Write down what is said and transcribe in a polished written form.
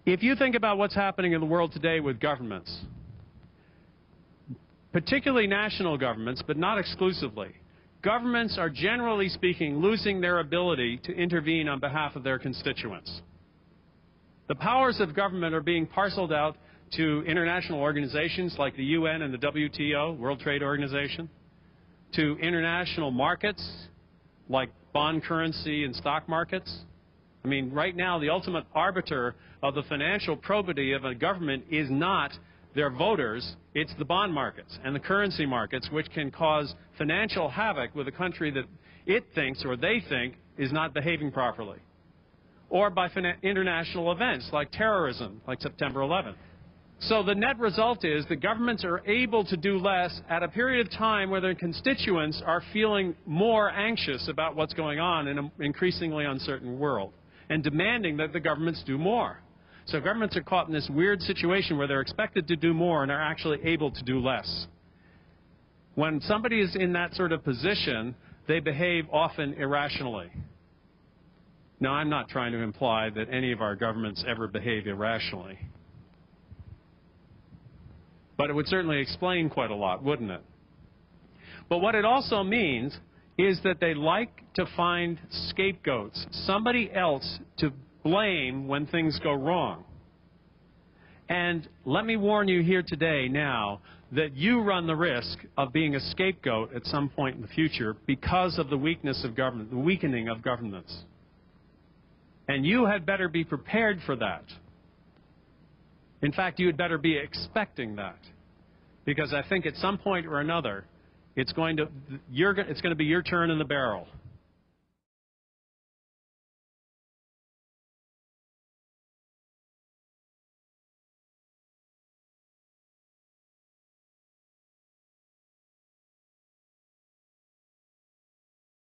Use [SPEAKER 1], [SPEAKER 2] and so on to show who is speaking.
[SPEAKER 1] If you think about what's happening in the world today with governments, particularly national governments, but not exclusively, governments are generally speaking losing their ability to intervene on behalf of their constituents. The powers of government are being parceled out to international organizations like the UN and the WTO, World Trade Organization, to international markets like bond currency and stock markets. I mean, right now, the ultimate arbiter of the financial probity of a government is not their voters, it's the bond markets and the currency markets, which can cause financial havoc with a country that it thinks or they think is not behaving properly. Or by international events like terrorism, like September 11th. So the net result is that governments are able to do less at a period of time where their constituents are feeling more anxious about what's going on in an increasingly uncertain world and demanding that the governments do more. So governments are caught in this weird situation where they're expected to do more and are actually able to do less. When somebody is in that sort of position, they behave often irrationally. Now, I'm not trying to imply that any of our governments ever behave irrationally. But it would certainly explain quite a lot, wouldn't it? But what it also means is that they like to find scapegoats, somebody else to blame when things go wrong. And let me warn you here today now that you run the risk of being a scapegoat at some point in the future because of the weakness of government, the weakening of governments. And you had better be prepared for that. In fact, you had better be expecting that. Because I think at some point or another, it's going to be your turn in the barrel.